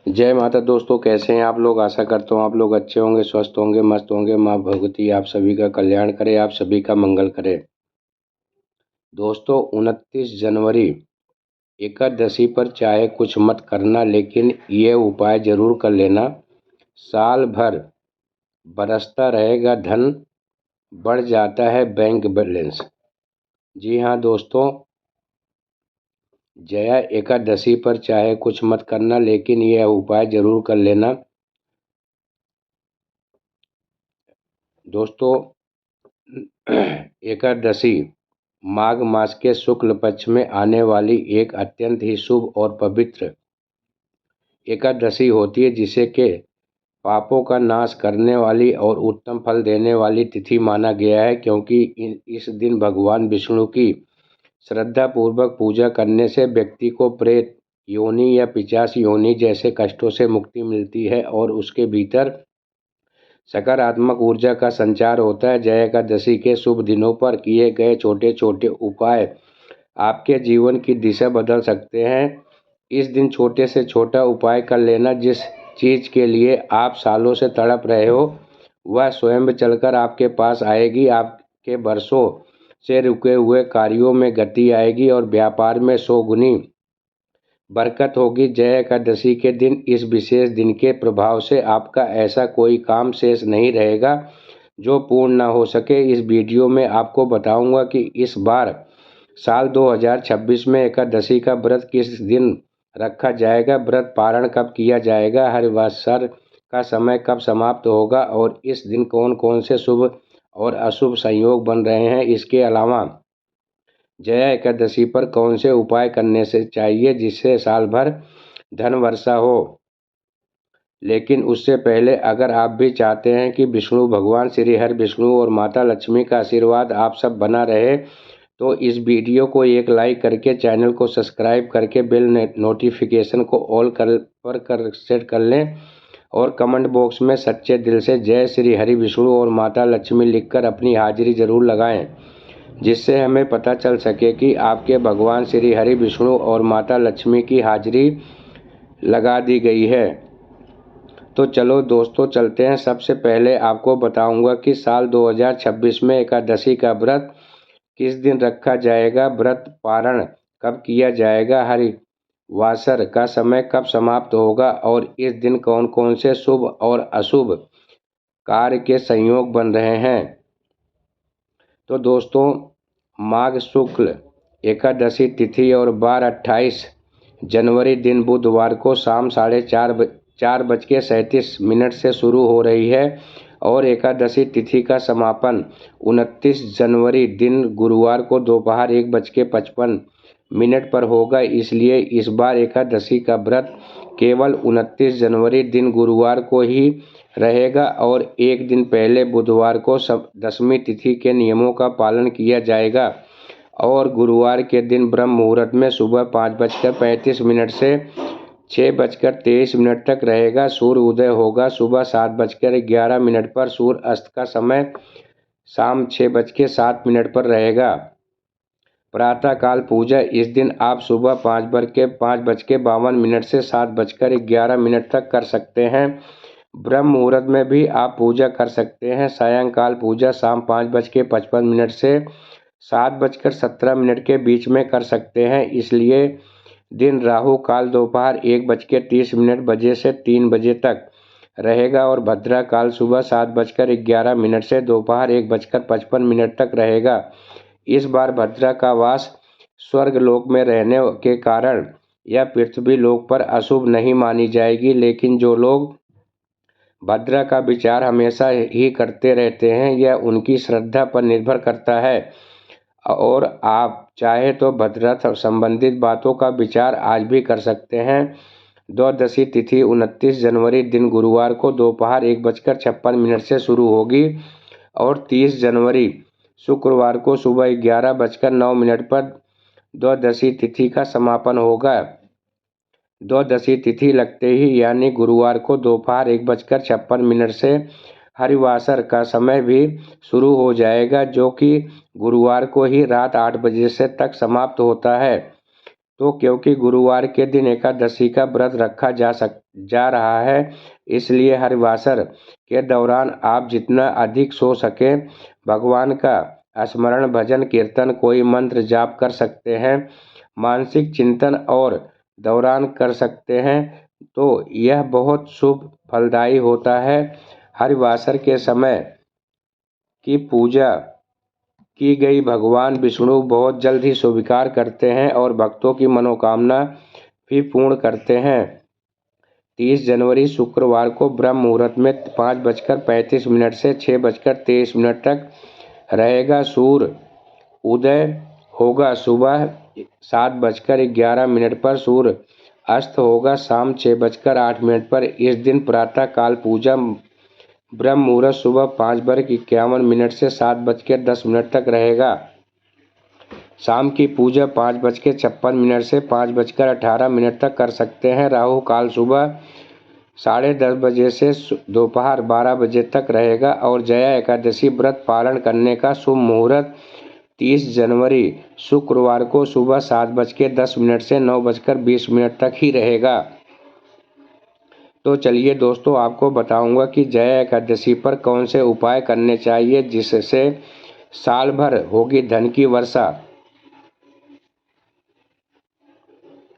जय माता दोस्तों, कैसे हैं आप लोग। आशा करता हूँ आप लोग अच्छे होंगे, स्वस्थ होंगे, मस्त होंगे। माँ भगवती आप सभी का कल्याण करे, आप सभी का मंगल करे। दोस्तों, 29 जनवरी एकादशी पर चाहे कुछ मत करना, लेकिन ये उपाय जरूर कर लेना। साल भर बरसता रहेगा धन, बढ़ जाता है बैंक बैलेंस। जी हाँ दोस्तों, जया एकादशी पर चाहे कुछ मत करना, लेकिन यह उपाय जरूर कर लेना। दोस्तों, एकादशी माघ मास के शुक्ल पक्ष में आने वाली एक अत्यंत ही शुभ और पवित्र एकादशी होती है, जिसे के पापों का नाश करने वाली और उत्तम फल देने वाली तिथि माना गया है, क्योंकि इस दिन भगवान विष्णु की श्रद्धा पूर्वक पूजा करने से व्यक्ति को प्रेत योनि या पिशाच योनि जैसे कष्टों से मुक्ति मिलती है और उसके भीतर सकारात्मक ऊर्जा का संचार होता है। जय एकादशी के शुभ दिनों पर किए गए छोटे छोटे उपाय आपके जीवन की दिशा बदल सकते हैं। इस दिन छोटे से छोटा उपाय कर लेना। जिस चीज़ के लिए आप सालों से तड़प रहे हो, वह स्वयं चलकर आपके पास आएगी। आपके वर्षों से रुके हुए कार्यों में गति आएगी और व्यापार में 100 गुनी बरकत होगी। जय एकादशी के दिन, इस विशेष दिन के प्रभाव से आपका ऐसा कोई काम शेष नहीं रहेगा जो पूर्ण ना हो सके। इस वीडियो में आपको बताऊंगा कि इस बार साल 2026 में एकादशी का व्रत किस दिन रखा जाएगा, व्रत पारण कब किया जाएगा, हरिवासर का समय कब समाप्त होगा और इस दिन कौन कौन से शुभ और अशुभ संयोग बन रहे हैं। इसके अलावा जया एकादशी पर कौन से उपाय करने से चाहिए जिससे साल भर धन वर्षा हो। लेकिन उससे पहले, अगर आप भी चाहते हैं कि विष्णु भगवान श्री हरि विष्णु और माता लक्ष्मी का आशीर्वाद आप सब बना रहे, तो इस वीडियो को एक लाइक करके, चैनल को सब्सक्राइब करके, बेल नोटिफिकेशन को ऑल कर सेट कर लें और कमेंट बॉक्स में सच्चे दिल से जय श्री हरि विष्णु और माता लक्ष्मी लिखकर अपनी हाजिरी जरूर लगाएं, जिससे हमें पता चल सके कि आपके भगवान श्री हरि विष्णु और माता लक्ष्मी की हाजिरी लगा दी गई है। तो चलो दोस्तों, चलते हैं। सबसे पहले आपको बताऊंगा कि साल 2026 में एकादशी का व्रत किस दिन रखा जाएगा, व्रत पारण कब किया जाएगा, हरिवासर का समय कब समाप्त होगा और इस दिन कौन कौन से शुभ और अशुभ कार्य के संयोग बन रहे हैं। तो दोस्तों, माघ शुक्ल एकादशी तिथि और वार 28 जनवरी दिन बुधवार को शाम 4:37 से शुरू हो रही है और एकादशी तिथि का समापन 29 जनवरी दिन गुरुवार को दोपहर 1:55 पर होगा। इसलिए इस बार एकादशी का व्रत केवल 29 जनवरी दिन गुरुवार को ही रहेगा और एक दिन पहले बुधवार को दशमी तिथि के नियमों का पालन किया जाएगा और गुरुवार के दिन ब्रह्म मुहूर्त में सुबह 5:35 से 6:23 तक रहेगा। सूर्य उदय होगा सुबह 7:11 पर। सूर्य अस्त का समय शाम 6:07 पर रहेगा। प्रातःकाल पूजा इस दिन आप सुबह 5:52 से 7:11 तक कर सकते हैं। ब्रह्म मुहूर्त में भी आप पूजा कर सकते हैं। सायंकाल पूजा शाम 5:55 से 7:17 के बीच में कर सकते हैं। इसलिए दिन राहु काल दोपहर 1:30 बजे से 3 बजे तक रहेगा और भद्रा काल सुबह 7:11 से दोपहर 1:55 तक रहेगा। इस बार भद्रा का वास स्वर्ग लोक में रहने के कारण यह पृथ्वी लोक पर अशुभ नहीं मानी जाएगी, लेकिन जो लोग भद्रा का विचार हमेशा ही करते रहते हैं, यह उनकी श्रद्धा पर निर्भर करता है और आप चाहे तो भद्रा संबंधित बातों का विचार आज भी कर सकते हैं। द्वादशी तिथि 29 जनवरी दिन गुरुवार को दोपहर 1:56 से शुरू होगी और 30 जनवरी शुक्रवार को सुबह 11:09 पर द्वादशी तिथि का समापन होगा। द्वादशी तिथि लगते ही यानी गुरुवार को दोपहर 1:56 से हरिवासर का समय भी शुरू हो जाएगा, जो कि गुरुवार को ही रात 8 बजे से तक समाप्त होता है। तो क्योंकि गुरुवार के दिन एकादशी का व्रत रखा जा रहा है, इसलिए हरिवासर के दौरान आप जितना अधिक सो सके भगवान का स्मरण, भजन, कीर्तन, कोई मंत्र जाप कर सकते हैं, मानसिक चिंतन और दौरान कर सकते हैं, तो यह बहुत शुभ फलदायी होता है। हरिवासर के समय की पूजा की गई भगवान विष्णु बहुत जल्द ही स्वीकार करते हैं और भक्तों की मनोकामना भी पूर्ण करते हैं। 30 जनवरी शुक्रवार को ब्रह्म मुहूर्त में 5:35 से 6:23 तक रहेगा। सूर्य उदय होगा सुबह 7:11 पर, सूर्य अस्त होगा शाम 6:08 पर। इस दिन प्रातः काल पूजा ब्रह्म मुहूर्त सुबह 5:51 से 7:10 तक रहेगा। शाम की पूजा 5:56 से 5:18 तक कर सकते हैं। राहु काल सुबह 10:30 बजे से दोपहर 12 बजे तक रहेगा और जया एकादशी व्रत पालन करने का शुभ मुहूर्त 30 जनवरी शुक्रवार को सुबह 7:10 से 9:20 तक ही रहेगा। तो चलिए दोस्तों, आपको बताऊंगा कि जया एकादशी पर कौन से उपाय करने चाहिए जिससे साल भर होगी धन की वर्षा।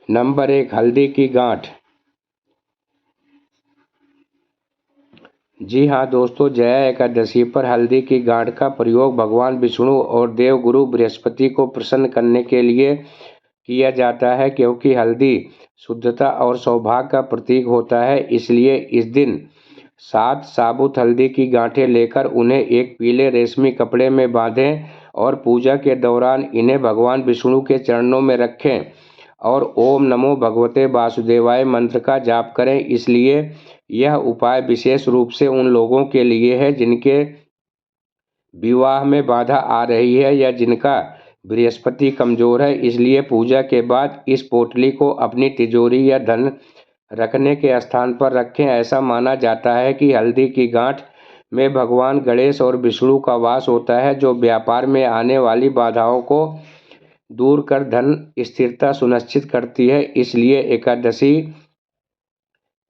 नंबर 1, हल्दी की गांठ। जी हाँ दोस्तों, जया एकादशी पर हल्दी की गांठ का प्रयोग भगवान विष्णु और देवगुरु बृहस्पति को प्रसन्न करने के लिए किया जाता है। क्योंकि हल्दी शुद्धता और सौभाग्य का प्रतीक होता है, इसलिए इस दिन 7 साबुत हल्दी की गांठें लेकर उन्हें एक पीले रेशमी कपड़े में बांधें और पूजा के दौरान इन्हें भगवान विष्णु के चरणों में रखें और ओम नमो भगवते वासुदेवाय मंत्र का जाप करें। इसलिए यह उपाय विशेष रूप से उन लोगों के लिए है जिनके विवाह में बाधा आ रही है या जिनका बृहस्पति कमजोर है। इसलिए पूजा के बाद इस पोटली को अपनी तिजोरी या धन रखने के स्थान पर रखें। ऐसा माना जाता है कि हल्दी की गांठ में भगवान गणेश और विष्णु का वास होता है, जो व्यापार में आने वाली बाधाओं को दूर कर धन स्थिरता सुनिश्चित करती है। इसलिए एकादशी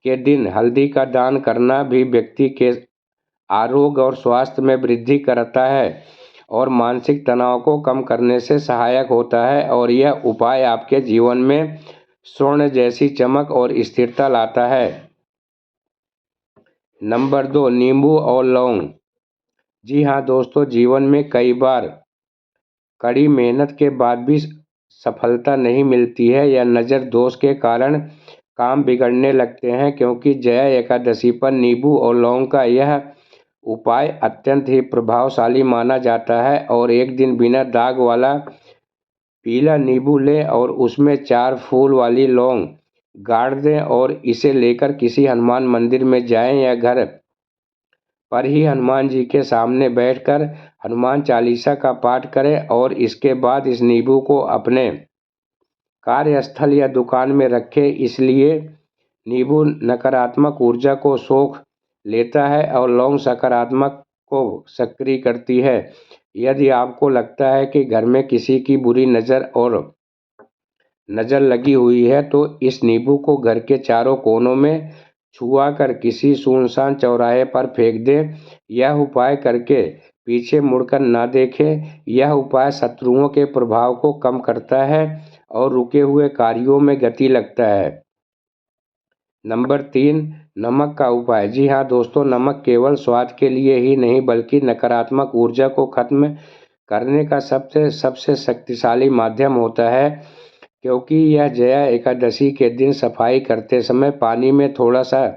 के दिन हल्दी का दान करना भी व्यक्ति के आरोग्य और स्वास्थ्य में वृद्धि करता है और मानसिक तनाव को कम करने से सहायक होता है और यह उपाय आपके जीवन में स्वर्ण जैसी चमक और स्थिरता लाता है। नंबर 2, नींबू और लौंग। जी हाँ दोस्तों, जीवन में कई बार कड़ी मेहनत के बाद भी सफलता नहीं मिलती है या नज़र दोष के कारण काम बिगड़ने लगते हैं। क्योंकि जया एकादशी पर नींबू और लौंग का यह उपाय अत्यंत ही प्रभावशाली माना जाता है। और एक दिन बिना दाग वाला पीला नींबू लें और उसमें 4 फूल वाली लौंग गाड़ दें और इसे लेकर किसी हनुमान मंदिर में जाएं या घर पर ही हनुमान जी के सामने बैठकर हनुमान चालीसा का पाठ करें और इसके बाद इस नींबू को अपने कार्यस्थल या दुकान में रखें। इसलिए नींबू नकारात्मक ऊर्जा को सोख लेता है और लौंग सकारात्मक को सक्रिय करती है। यदि आपको लगता है कि घर में किसी की बुरी नज़र लगी हुई है, तो इस नींबू को घर के चारों कोनों में छुआ कर किसी सुनसान चौराहे पर फेंक दें। यह उपाय करके पीछे मुड़कर ना देखें। यह उपाय शत्रुओं के प्रभाव को कम करता है और रुके हुए कार्यों में गति लगता है। नंबर 3, नमक का उपाय। जी हाँ दोस्तों, नमक केवल स्वाद के लिए ही नहीं बल्कि नकारात्मक ऊर्जा को खत्म करने का सबसे शक्तिशाली माध्यम होता है। क्योंकि यह जया एकादशी के दिन सफाई करते समय पानी में थोड़ा सा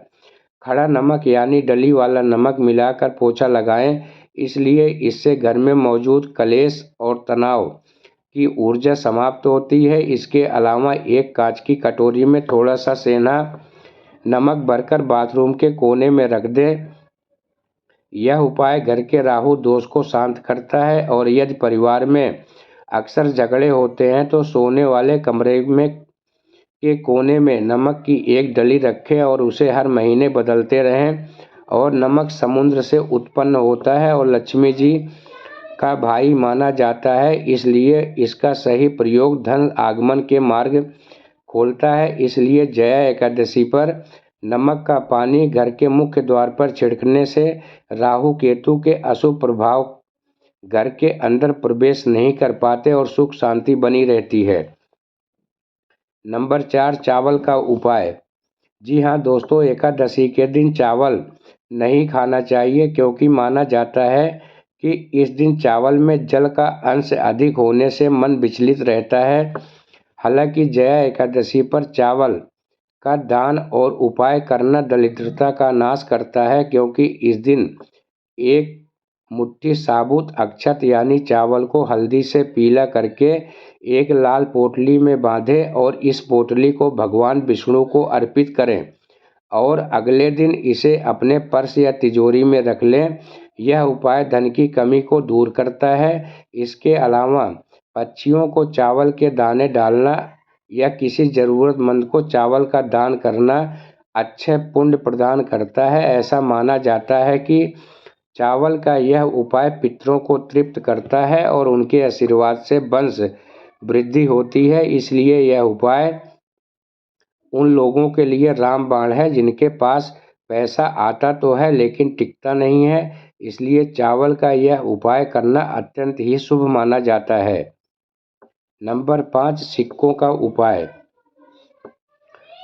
खड़ा नमक यानी डली वाला नमक मिलाकर पोछा लगाएं। इसलिए इससे घर में मौजूद कलेश और तनाव की ऊर्जा समाप्त होती है। इसके अलावा एक कांच की कटोरी में थोड़ा सा सेंधा नमक भरकर बाथरूम के कोने में रख दें। यह उपाय घर के राहु दोष को शांत करता है और यदि परिवार में अक्सर झगड़े होते हैं तो सोने वाले कमरे में के कोने में नमक की एक डली रखें और उसे हर महीने बदलते रहें। और नमक समुद्र से उत्पन्न होता है और लक्ष्मी जी का भाई माना जाता है, इसलिए इसका सही प्रयोग धन आगमन के मार्ग खोलता है। इसलिए जया एकादशी पर नमक का पानी घर के मुख्य द्वार पर छिड़कने से राहु केतु के अशुभ प्रभाव घर के अंदर प्रवेश नहीं कर पाते और सुख शांति बनी रहती है। नंबर 4, चावल का उपाय। जी हाँ दोस्तों, एकादशी के दिन चावल नहीं खाना चाहिए, क्योंकि माना जाता है कि इस दिन चावल में जल का अंश अधिक होने से मन विचलित रहता है। हालांकि जया एकादशी पर चावल का दान और उपाय करना दरिद्रता का नाश करता है, क्योंकि इस दिन एक मुट्ठी साबुत अक्षत यानी चावल को हल्दी से पीला करके एक लाल पोटली में बांधें और इस पोटली को भगवान विष्णु को अर्पित करें और अगले दिन इसे अपने पर्स या तिजोरी में रख लें। यह उपाय धन की कमी को दूर करता है। इसके अलावा पक्षियों को चावल के दाने डालना या किसी ज़रूरतमंद को चावल का दान करना अच्छे पुण्य प्रदान करता है। ऐसा माना जाता है कि चावल का यह उपाय पितरों को तृप्त करता है और उनके आशीर्वाद से वंश वृद्धि होती है। इसलिए यह उपाय उन लोगों के लिए रामबाण है जिनके पास पैसा आता तो है लेकिन टिकता नहीं है। इसलिए चावल का यह उपाय करना अत्यंत ही शुभ माना जाता है। नंबर 5, सिक्कों का उपाय।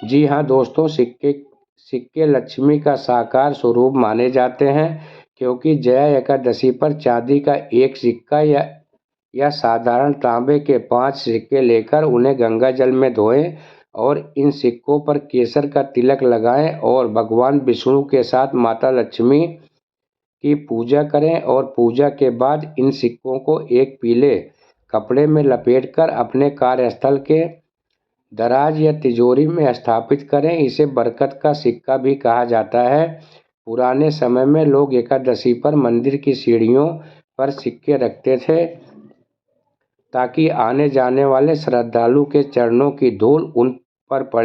जी हाँ दोस्तों, सिक्के लक्ष्मी का साकार स्वरूप माने जाते हैं, क्योंकि जया एकादशी पर चांदी का एक सिक्का या साधारण तांबे के 5 सिक्के लेकर उन्हें गंगा जल में धोएं और इन सिक्कों पर केसर का तिलक लगाएं और भगवान विष्णु के साथ माता लक्ष्मी की पूजा करें और पूजा के बाद इन सिक्कों को एक पीले कपड़े में लपेटकर अपने कार्यस्थल के दराज या तिजोरी में स्थापित करें। इसे बरकत का सिक्का भी कहा जाता है। पुराने समय में लोग एकादशी पर मंदिर की सीढ़ियों पर सिक्के रखते थे ताकि आने जाने वाले श्रद्धालु के चरणों की धूल उन पर पड़े।